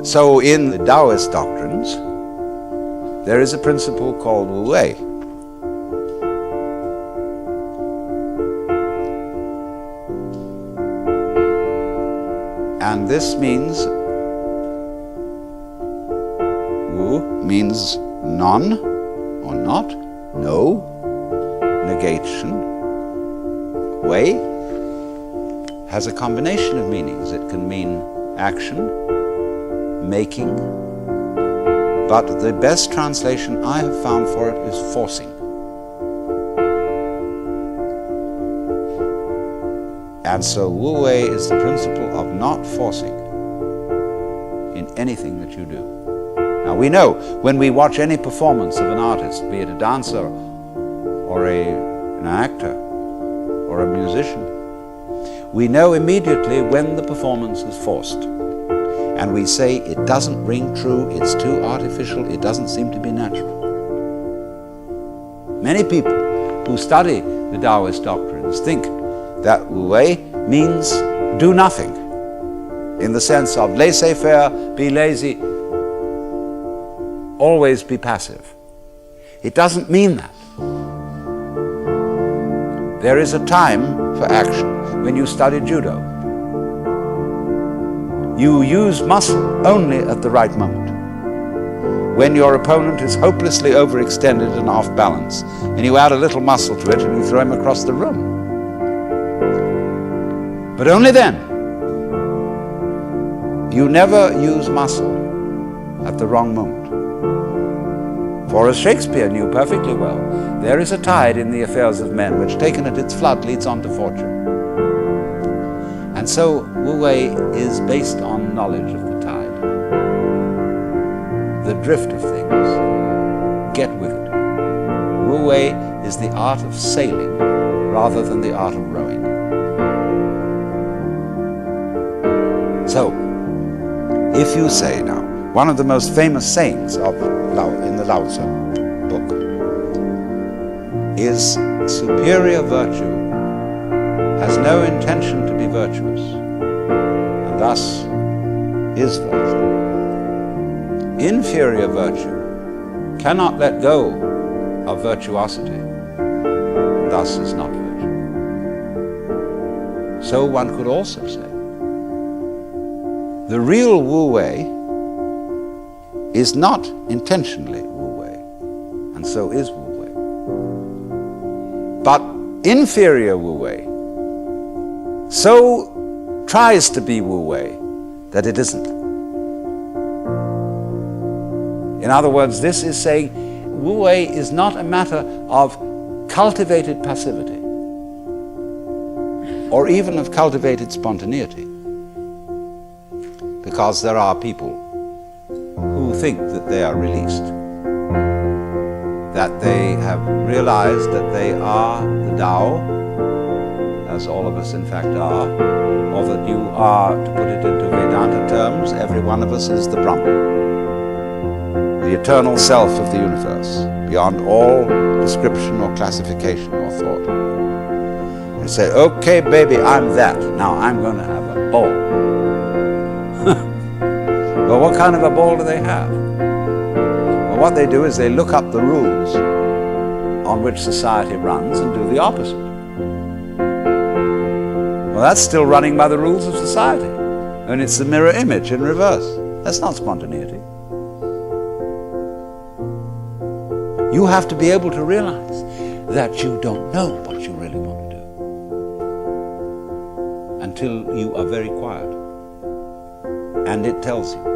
So in the Taoist doctrines, there is a principle called Wu Wei. And this means, Wu means none or not, no, negation. Wei has a combination of meanings. It can mean action, making, but the best translation I have found for it is forcing. And so Wu Wei is the principle of not forcing in anything that you do. Now we know when we watch any performance of an artist, be it a dancer or an actor or a musician, we know immediately when the performance is forced. And we say it doesn't ring true, it's too artificial, it doesn't seem to be natural. Many people who study the Taoist doctrines think that Wu Wei means do nothing, in the sense of laissez-faire, be lazy, always be passive. It doesn't mean that. There is a time for action. When you study judo, you use muscle only at the right moment. When your opponent is hopelessly overextended and off balance, and you add a little muscle to it and you throw him across the room. But only then. You never use muscle at the wrong moment. For as Shakespeare knew perfectly well, there is a tide in the affairs of men which, taken at its flood, leads on to fortune. And so Wu Wei is based on knowledge of the tide, the drift of things. Get with it. Wu Wei is the art of sailing rather than the art of rowing. So, if you say now, one of the most famous sayings of in the Lao Tzu book is superior virtue has no intention to be virtuous, and thus is virtue. Inferior virtue cannot let go of virtuosity, and thus is not virtue. So one could also say, the real Wu Wei is not intentionally Wu Wei, and so is Wu Wei. But inferior Wu Wei so tries to be Wu Wei that it isn't. In other words, this is saying Wu Wei is not a matter of cultivated passivity or even of cultivated spontaneity, because there are people who think that they are released, that they have realized that they are the Tao, as all of us in fact are, or that you are, to put it into Vedanta terms, every one of us is the Brahman, the eternal self of the universe, beyond all description or classification or thought. You say, okay baby, I'm that, now I'm going to have a ball. Well, what kind of a ball do they have? Well, what they do is they look up the rules on which society runs and do the opposite. Well, that's still running by the rules of society, and it's the mirror image in reverse. That's not spontaneity. You have to be able to realize that you don't know what you really want to do until you are very quiet, and it tells you.